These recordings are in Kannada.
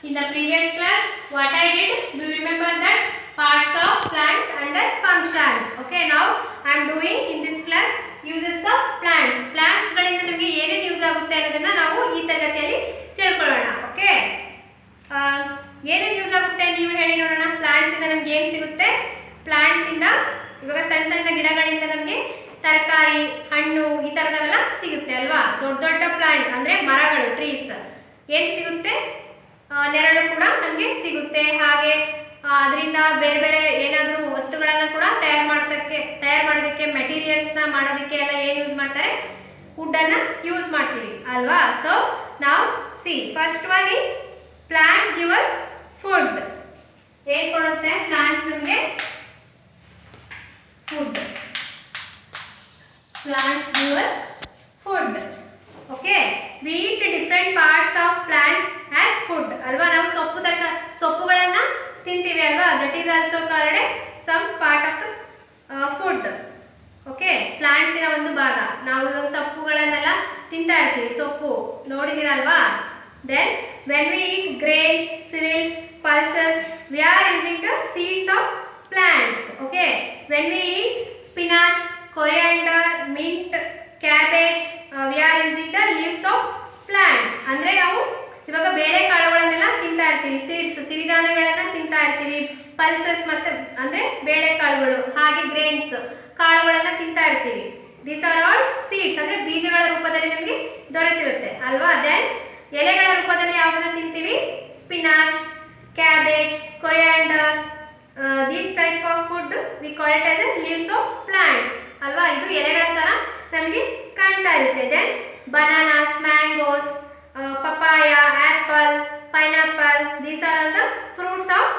In the previous class, what I did, do you remember that parts of plants and their functions? Okay, now I am doing in this class uses of plants. Plants ಗಳಿಂದ ನಮಗೆ ಏನೇನು ಯೂಸ್ ಆಗುತ್ತೆ ಅನ್ನೋದನ್ನ ನಾವು ಈ ತರಗತಿಯಲ್ಲಿ ತಿಳ್ಕೊಳ್ಳೋಣ. ಓಕೆ, ಏನೇನು ಯೂಸ್ ಆಗುತ್ತೆ ನೀವು ಹೇಳಿ ನೋಡೋಣ. ಪ್ಲಾಂಟ್ಸ್ ಇಂದ ನಮಗೆ ಏನು ಸಿಗುತ್ತೆ? ಪ್ಲಾಂಟ್ಸ್ ಇಂದ ಇವಾಗ ಸಣ್ಣ ಸಣ್ಣ ಗಿಡಗಳಿಂದ ನಮಗೆ ತರಕಾರಿ, ಹಣ್ಣು ಈ ತರದವೆಲ್ಲ ಸಿಗುತ್ತೆ ಅಲ್ವಾ. ದೊಡ್ಡ ದೊಡ್ಡ ಪ್ಲಾಂಟ್ ಅಂದ್ರೆ ಮರಗಳು, ಟ್ರೀಸ್ ಏನು ಸಿಗುತ್ತೆ? ನೆರಳು ಕೂಡ ನಮಗೆ ಸಿಗುತ್ತೆ. ಹಾಗೆ ಅದರಿಂದ ಬೇರೆ ಬೇರೆ ಏನಾದರೂ ವಸ್ತುಗಳನ್ನು ಕೂಡ ತಯಾರು ಮಾಡೋದಕ್ಕೆ ಮೆಟೀರಿಯಲ್ಸ್ನ ಮಾಡೋದಕ್ಕೆ ಎಲ್ಲ ಏನು ಯೂಸ್ ಮಾಡ್ತಾರೆ? ವುಡ್ಡನ್ನು ಯೂಸ್ ಮಾಡ್ತೀವಿ ಅಲ್ವಾ. ಸೊ ನಾವು C first one is plants give us food. ಏನು ಕೊಡುತ್ತೆ ಪ್ಲಾಂಟ್ಸ್ ನಮಗೆ? Food. Plants give us food. Okay, we eat different parts of plants as food. ಅಲ್ವಾ, ನಾವು ಸೊಪ್ಪುಗಳನ್ನ ತಿಂತೀವಿ ಅಲ್ವಾ. that is also called some part of the food. Okay, plants ಇನ ಒಂದು ಭಾಗ. ನಾವು ಸೊಪ್ಪುಗಳನ್ನೆಲ್ಲ ತಿಂತಾ ಇರ್ತೀವಿ, ಸೊಪ್ಪು ನೋಡಿದಿರಲ್ವಾ. then when we eat grains, cereals, pulses, we are using the seeds of plants. Okay, when we eat spinach, coriander, mint, cabbage, we are using the leaves of plants. ಅಂದ್ರೆ ನಾವು ಇವಾಗ ಬೇಳೆ ಕಾಳುಗಳನ್ನೆಲ್ಲ ತಿಂತಾ ಇರ್ತೀವಿ, ಸೀಡ್ಸ್ ಸಿರಿಧಾನ್ಯಗಳನ್ನ ತಿಂತಾ ಇರ್ತೀವಿ. ಪಲ್ಸಸ್ ಮತ್ತೆ ಅಂದ್ರೆ ಬೇಳೆ ಕಾಳುಗಳು, ಹಾಗೆ ಗ್ರೇನ್ಸ್ ಕಾಳುಗಳನ್ನ ತಿಂತಾ ಇರ್ತೀವಿ. ದೀಸ್ ಆರ್ ಆಲ್ ಸೀಡ್ಸ್, ಅಂದ್ರೆ ಬೀಜಗಳ ರೂಪದಲ್ಲಿ ನಮಗೆ ದೊರೆತಿರುತ್ತೆ ಅಲ್ವಾ. ದೆನ್ ಎಲೆಗಳ ರೂಪದಲ್ಲಿ ಯಾವುದನ್ನ ತಿಂತೀವಿ? Spinach, cabbage, coriander, these type of food we call it as leaves of plants ಅಲ್ವಾ. ಇದು ಎಲೆಗಳ ತರ ನಮಗೆ ಕಾಣ್ತಾ ಇರುತ್ತೆ. Then bananas, mangoes, papaya, apple, pineapple, these are all the fruits of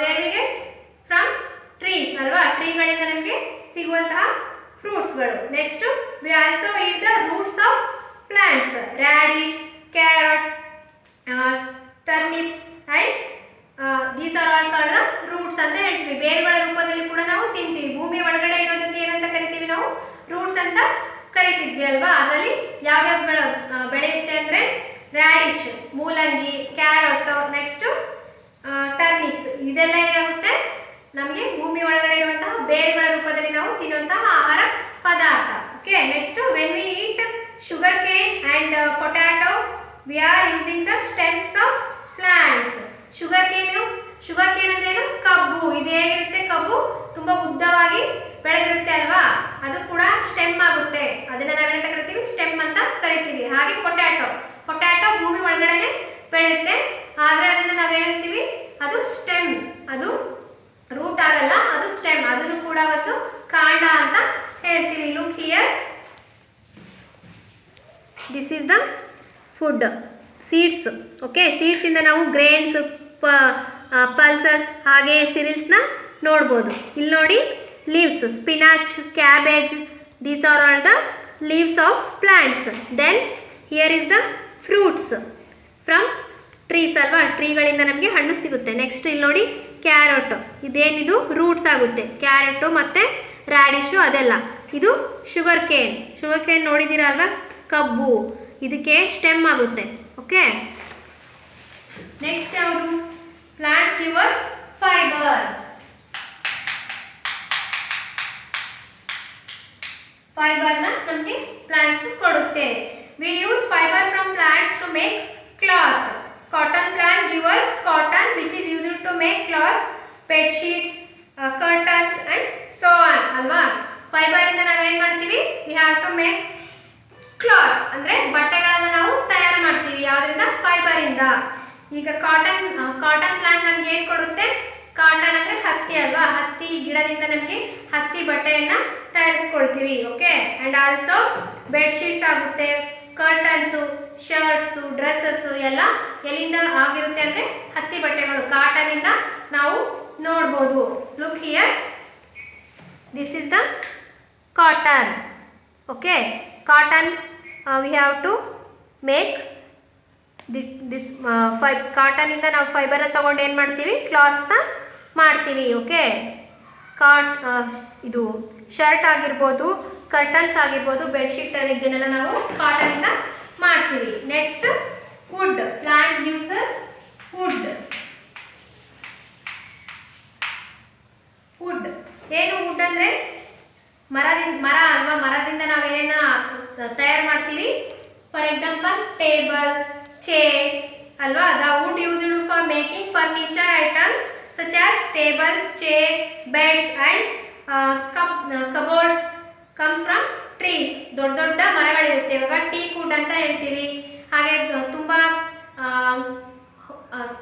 where we get from trees ಅಲ್ವಾ. ಟ್ರೀಗಳಿಂದ ನಮಗೆ ಸಿಗುವಂತಹ ಫ್ರೂಟ್ಸ್ಗಳು. Next we also eat the roots of plants, radish, carrot, turnips and these are all called the roots ಅಂತ ಹೇಳ್ತೀವಿ. ಬೇರುಗಳ ರೂಪದಲ್ಲಿ ಕೂಡ ನಾವು ತಿಂತೀವಿ. ಭೂಮಿ ಒಳಗಡೆ ಇರೋದಕ್ಕೆ ಏನಂತ ಕರಿತೀವಿ ನಾವು? ರೂಟ್ಸ್ ಅಂತ ಕರಿತಿದ್ವಿ ಅಲ್ವಾ. ಅದರಲ್ಲಿ ಯಾವ್ಯಾವ ಬೆಳೆಯುತ್ತೆ ಅಂದ್ರೆ ರ್ಯಾಡಿಶ್, ಮೂಲಂಗಿ, ಕ್ಯಾರಟ್, ನೆಕ್ಸ್ಟ್ ಟರ್ನಿಪ್ಸ್, ಇದೆಲ್ಲ ಏನಾಗುತ್ತೆ ನಮಗೆ ಭೂಮಿ ಒಳಗಡೆ ಇರುವಂತಹ ಬೇರುಗಳ ರೂಪದಲ್ಲಿ ನಾವು ತಿನ್ನುವಂತಹ ಆಹಾರ ಪದಾರ್ಥ. Okay, next when we eat sugar cane and potato we are using the stems of plants. Sugar cane ಅಂದ್ರೆ ಏನು? ಕಬ್ಬು. ಇದು ಹೇಗಿರುತ್ತೆ? ಕಬ್ಬು ತುಂಬಾ ಉದ್ದವಾಗಿ ಬೆಳೆದಿರುತ್ತೆ ಅಲ್ವಾ, ಅದು ಕೂಡ ಸ್ಟೆಮ್ ಆಗುತ್ತೆ. ಅದನ್ನ ನಾವೇನಂತ ಕರಿತೀವಿ? ಸ್ಟೆಮ್ ಅಂತ ಕರಿತೀವಿ. ಹಾಗೆ ಪೊಟ್ಯಾಟೊ ಭೂಮಿ ಒಳಗಡೆನೆ ಬೆಳೆಯುತ್ತೆ, ಆದ್ರೆ ಅದನ್ನ ನಾವೇನಂತೀವಿ? ಅದು ಸ್ಟೆಮ್. ಅದು ರೂಟ್ ಆಗಲ್ಲ, ಅದು ಸ್ಟೆಮ್. ಅದನ್ನು ಕೂಡ ಒಂದು ಕಾಂಡ ಅಂತ ಹೇಳ್ತೀವಿ. Look here, this is the food. Seeds. Okay, seeds ಇಂದ ನಾವು ಗ್ರೇನ್ಸ್, ಪಲ್ಸಸ್ ಹಾಗೆ ಸಿರಿಲ್ಸ್ನ ನೋಡ್ಬೋದು. ಇಲ್ಲಿ ನೋಡಿ, leaves, spinach, cabbage, these are all the leaves of plants. Then here is the fruits from trees ಅಲ್ವಾ. ಟ್ರೀಗಳಿಂದ ನಮಗೆ ಹಣ್ಣು ಸಿಗುತ್ತೆ. ನೆಕ್ಸ್ಟ್ ಇಲ್ಲಿ ನೋಡಿ ಕ್ಯಾರೆಟ್, ಇದೇನಿದು? ರೂಟ್ಸ್ ಆಗುತ್ತೆ. ಕ್ಯಾರೆಟು ಮತ್ತು ರ್ಯಾಡಿಶು ಅದೆಲ್ಲ. ಇದು ಶುಗರ್ ಕೇನ್ ನೋಡಿದ್ದೀರಾ ಅಲ್ವಾ, ಕಬ್ಬು, ಇದಕ್ಕೆ ಸ್ಟೆಮ್ ಆಗುತ್ತೆ. ಓಕೆ, ನೆಕ್ಸ್ಟ್ ಯಾವುದು? Plants give us fibre. ಫೈಬರ್ನ ನಮಗೆ ಪ್ಲಾಂಟ್ಸ್ ಕೊಡುತ್ತೆ. We use fibre from plants to make cloth. Cotton plant give us cotton which is used to make clothes, bed sheets, curtains and so on ಅಲ್ವಾ. ಫೈಬರ್ ಇಂದ ನಾವೇನ್ ಮಾಡ್ತೀವಿ? We have to make cloth, ಅಂದ್ರೆ ಬಟ್ಟೆಗಳನ್ನು ನಾವು ತಯಾರು ಮಾಡ್ತೀವಿ. ಯಾವ್ದ್ರಿಂದ? ಫೈಬರ್ ಇಂದ. ಈಗ ಕಾಟನ್ ಪ್ಲಾಂಟ್ ನಮ್ಗೆ ಏನ್ ಕೊಡುತ್ತೆ? ಕಾಟನ್ ಅಂದ್ರೆ ಹತ್ತಿ ಅಲ್ವಾ. ಹತ್ತಿ ಗಿಡದಿಂದ ನಮಗೆ ಹತ್ತಿ ಬಟ್ಟೆಯನ್ನ ತಯಾರಿಸ್ಕೊಳ್ತೀವಿ. Okay, and also bed sheets ಆಗುತ್ತೆ, ಕರ್ಟನ್ಸು, ಶರ್ಟ್ಸು, ಡ್ರೆಸ್ಸಸ್ ಎಲ್ಲ ಎಲ್ಲಿಂದ ಆಗಿರುತ್ತೆ ಅಂದ್ರೆ ಹತ್ತಿ ಬಟ್ಟೆಗಳು, ಕಾಟನ್ ಇಂದ ನಾವು ನೋಡ್ಬೋದು. Look here, this is the cotton. Okay, cotton we have to make this ಕಾಟನಿಂದ ನಾವು ಫೈಬರ್ನ ತಗೊಂಡು ಏನು ಮಾಡ್ತೀವಿ? ಕ್ಲಾತ್ಸ್ನ ಮಾಡ್ತೀವಿ. ಓಕೆ, ಇದು ಶರ್ಟ್ ಆಗಿರ್ಬೋದು, ಕರ್ಟನ್ಸ್ ಆಗಿರ್ಬೋದು, ಬೆಡ್ಶೀಟ್ ಇದನ್ನೆಲ್ಲ ನಾವು ಕಾಟನಿಂದ ಮಾಡ್ತೀವಿ. Next wood. Plants uses wood. Wood ಏನು ವುಡ್ ಅಂದರೆ ಮರ ಅಲ್ವಾ, ಮರದಿಂದ ನಾವೇನ ತಯಾರು ಮಾಡ್ತೀವಿ. ಫಾರ್ ಎಕ್ಸಾಂಪಲ್ ಟೇಬಲ್, ಚೇರ್ ಅಲ್ವಾ. The wood used for making furniture items such as tables, chair, beds and cupboards comes from trees. ದೊಡ್ಡ ದೊಡ್ಡ ಮರಗಳಿರುತ್ತೆ. ಇವಾಗ ಟೀಕ್ ವುಡ್ ಅಂತ ಹೇಳ್ತೀವಿ. ಹಾಗೆ ತುಂಬ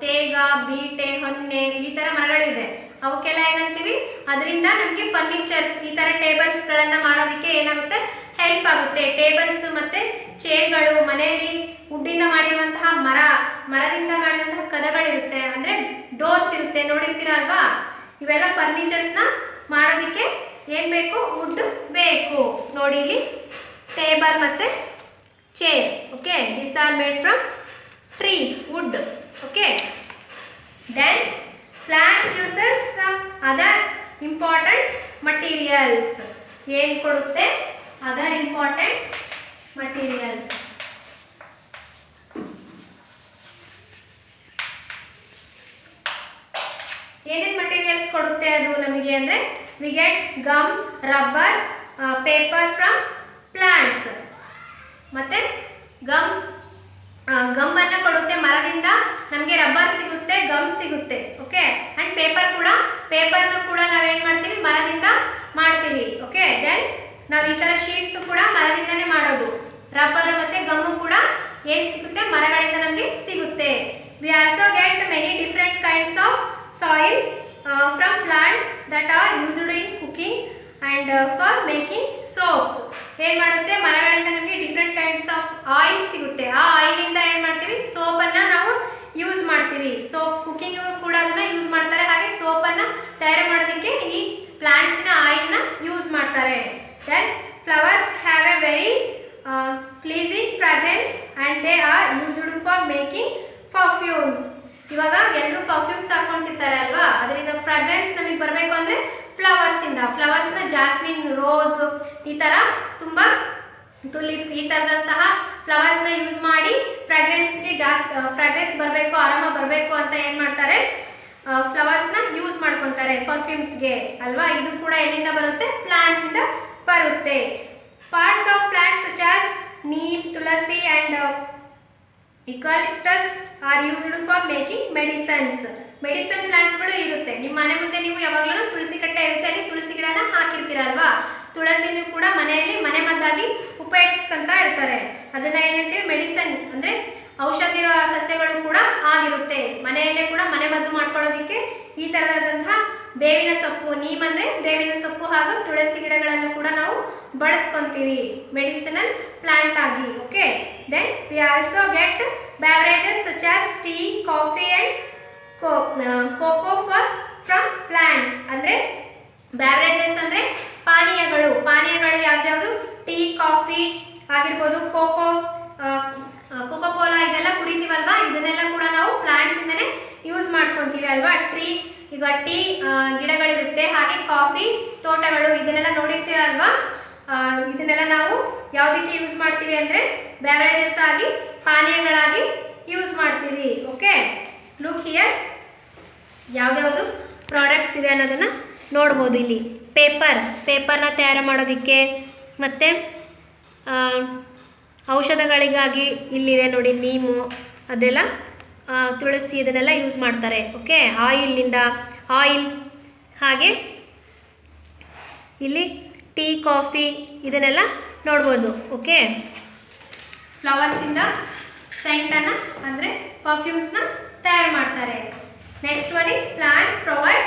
ತೇಗ, ಬೀಟೆ, ಹೊನ್ನೆ ಈ ಥರ ಮರಗಳಿದೆ. ಅವಕ್ಕೆಲ್ಲ ಏನಂತೀವಿ, ಅದರಿಂದ ನಮಗೆ ಫರ್ನಿಚರ್ಸ್, ಈ ಥರ ಟೇಬಲ್ಸ್ಗಳನ್ನು ಮಾಡೋದಕ್ಕೆ ಏನಾಗುತ್ತೆ, ಹೆಲ್ಪ್ ಆಗುತ್ತೆ. ಟೇಬಲ್ಸ್ ಮತ್ತು ಚೇರ್ಗಳು ಮನೆಯಲ್ಲಿ ವುಡ್ಡಿಂದ ಮಾಡಿರುವಂತಹ ಮರದಿಂದ ಮಾಡಿರುವಂತಹ ಕದಗಳಿರುತ್ತೆ, ಅಂದರೆ ಡೋರ್ಸ್ ಇರುತ್ತೆ, ನೋಡಿರ್ತೀರ ಅಲ್ವಾ. ಇವೆಲ್ಲ ಫರ್ನಿಚರ್ಸ್ನ ಮಾಡೋದಕ್ಕೆ ಏನು ಬೇಕು, ವುಡ್ ಬೇಕು. ನೋಡಿ ಇಲ್ಲಿ ಟೇಬಲ್ ಮತ್ತು chair. Okay, these are made from trees, wood. Okay, then plants uses the other important materials. ಏನು ಕೊಡುತ್ತೆ, other important materials. ಏನೇನು ಮಟೀರಿಯಲ್ಸ್ ಕೊಡುತ್ತೆ ಅದು ನಮಗೆ ಅಂದರೆ, we get gum, rubber, paper from plants. ಮತ್ತು ಗಮ್ಮನ್ನು ಕೊಡುತ್ತೆ, ಮರದಿಂದ ನಮಗೆ ರಬ್ಬರ್ ಸಿಗುತ್ತೆ, ಗಮ್ ಸಿಗುತ್ತೆ. ಓಕೆ, ಆ್ಯಂಡ್ ಪೇಪರ್ನು ಕೂಡ ನಾವೇನು ಮಾಡ್ತೀವಿ, ಮರದಿಂದ ಮಾಡ್ತೀವಿ. ಓಕೆ, ದೆನ್ ನಾವು ಈ ಥರ ಶೀಟ್ ಕೂಡ ಮರದಿಂದನೇ ಮಾಡೋದು. ರಬ್ಬರ್ ಮತ್ತು ಗಮ್ಮು ಕೂಡ ಏನು ಸಿಗುತ್ತೆ, ಮರಗಳಿಂದ ನಮಗೆ ಸಿಗುತ್ತೆ. V also get many different kinds of soil from plants that are used in cooking and for making soaps. ಏನು ಮಾಡುತ್ತೆ, ಮರಗಳಿಂದ ನಮಗೆ ಡಿಫ್ರೆಂಟ್ ಕೈಂಡ್ಸ್ ಆಫ್ ಆಯಿಲ್ ಸಿಗುತ್ತೆ. ಆ ಆಯಿಲಿಂದ ಏನು ಮಾಡ್ತೀವಿ, ಸೋಪನ್ನು ನಾವು ಯೂಸ್ ಮಾಡ್ತೀವಿ. ಸೋಪ್ ಕುಕಿಂಗಿಗೂ ಕೂಡ ಅದನ್ನು ಯೂಸ್ ಮಾಡ್ತಾರೆ. ಹಾಗೆ ಸೋಪನ್ನು ತಯಾರು ಮಾಡೋದಕ್ಕೆ ಈ ಪ್ಲಾಂಟ್ಸಿನ ಆಯಿಲ್ನ ಯೂಸ್ ಮಾಡ್ತಾರೆ. Then flowers have a very pleasing fragrance and they are used for making perfumes. ಇವಾಗ ಎಲ್ಲರೂ ಪರ್ಫ್ಯೂಮ್ಸ್ ಹಾಕ್ಕೊಳ್ತಿರ್ತಾರೆ ಅಲ್ವಾ, ಅದರಿಂದ ಫ್ರಾಗ್ರೆನ್ಸ್ ನಮಗೆ ಬರಬೇಕು ಅಂದರೆ ಫ್ಲವರ್ಸ್ನ ಜಾಸ್ಮಿನ್, ರೋಸ್, ಈ ಥರ ತುಂಬ ತುಲಿಪ್, ಈ ಥರದಂತಹ ಫ್ಲವರ್ಸ್ನ ಯೂಸ್ ಮಾಡಿ ಫ್ರಾಗ್ರೆನ್ಸ್ ಬರಬೇಕು, ಆರಾಮ ಬರಬೇಕು ಅಂತ ಏನು ಮಾಡ್ತಾರೆ, ಫ್ಲವರ್ಸ್ನ ಯೂಸ್ ಮಾಡ್ಕೊತಾರೆ ಪರ್ಫ್ಯೂಮ್ಸ್ಗೆ ಅಲ್ವಾ. ಇದು ಕೂಡ ಎಲ್ಲಿಂದ ಬರುತ್ತೆ, ಪ್ಲಾಂಟ್ಸಿಂದ ಬರುತ್ತೆ. Parts of plants such as neem, tulsi and eucalyptus are used for making medicines. Medicine ಪ್ಲಾಂಟ್ಸ್ಗಳು ಇರುತ್ತೆ. ನಿಮ್ಮ ಮನೆ ಮುಂದೆ ನೀವು ಯಾವಾಗಲೂ ತುಳಸಿ ಕಟ್ಟೆ ಇರುತ್ತೆ, ಅಲ್ಲಿ ತುಳಸಿ ಗಿಡನ ಹಾಕಿರ್ತೀರಲ್ವಾ. ತುಳಸಿನೂ ಕೂಡ ಮನೆಯಲ್ಲಿ ಮನೆಮದ್ದಾಗಿ ಉಪಯೋಗಿಸ್ಕೊಂತ ಇರ್ತಾರೆ. ಅದನ್ನ ಏನಂತೀವಿ, ಮೆಡಿಸನ್ ಅಂದರೆ ಔಷಧೀಯ ಸಸ್ಯಗಳು ಕೂಡ ಆಗಿರುತ್ತೆ. ಮನೆಯಲ್ಲೇ ಕೂಡ ಮನೆಮದ್ದು ಮಾಡ್ಕೊಳ್ಳೋದಕ್ಕೆ ಈ ಥರದಂತಹ ಬೇವಿನ ಸೊಪ್ಪು, ನೀಮ್ ಅಂದರೆ ಬೇವಿನ ಸೊಪ್ಪು ಹಾಗೂ ತುಳಸಿ ಗಿಡಗಳನ್ನು ಕೂಡ ನಾವು ಬಳಸ್ಕೊತೀವಿ ಮೆಡಿಸಿನಲ್ ಪ್ಲಾಂಟ್ ಆಗಿ. Okay, then we also get beverages such as tea, coffee and cocoa from plants. ಅಂದರೆ ಬ್ಯಾವರೇಜಸ್ ಅಂದರೆ ಪಾನೀಯಗಳು ಯಾವ್ಯಾವುದು, ಟೀ, ಕಾಫಿ ಆಗಿರ್ಬೋದು, ಕೋಕೋ ಕೋಲಾ ಇದೆಲ್ಲ ಕುಡಿತೀವಲ್ವಾ, ಇದನ್ನೆಲ್ಲ ಕೂಡ ನಾವು ಪ್ಲಾಂಟ್ಸಿಂದನೇ ಯೂಸ್ ಮಾಡ್ಕೊತೀವಿ ಅಲ್ವಾ. ಈಗ ಟೀ ಗಿಡಗಳಿರುತ್ತೆ, ಹಾಗೆ ಕಾಫಿ ತೋಟಗಳು, ಇದನ್ನೆಲ್ಲ ನೋಡಿರ್ತೀರಲ್ವಾ. ಇದನ್ನೆಲ್ಲ ನಾವು ಯಾವುದಕ್ಕೆ ಯೂಸ್ ಮಾಡ್ತೀವಿ ಅಂದರೆ ಬ್ಯಾವರೇಜಸ್ ಆಗಿ, ಪಾನೀಯಗಳಾಗಿ ಯೂಸ್ ಮಾಡ್ತೀವಿ. ಓಕೆ, ಲುಕ್ ಹಿಯರ್ ಯಾವ್ಯಾವುದು ಪ್ರಾಡಕ್ಟ್ಸ್ ಇದೆ ಅನ್ನೋದನ್ನು ನೋಡ್ಬೋದು. ಇಲ್ಲಿ ಪೇಪರ್ನ ತಯಾರು ಮಾಡೋದಕ್ಕೆ, ಮತ್ತು ಔಷಧಗಳಿಗಾಗಿ ಇಲ್ಲಿದೆ ನೋಡಿ, ನೀಮು, ಅದೆಲ್ಲ ತುಳಸಿ, ಇದನ್ನೆಲ್ಲ ಯೂಸ್ ಮಾಡ್ತಾರೆ. ಓಕೆ, ಆಯಿಲ್, ಹಾಗೆ ಇಲ್ಲಿ ಟೀ, ಕಾಫಿ ಇದನ್ನೆಲ್ಲ ನೋಡ್ಬೋದು. ಓಕೆ, ಫ್ಲವರ್ಸಿಂದ ಸೆಂಟನ್ನು ಅಂದರೆ ಪರ್ಫ್ಯೂಮ್ಸ್ನ ತಯಾರು ಮಾಡ್ತಾರೆ. Next one is plants provide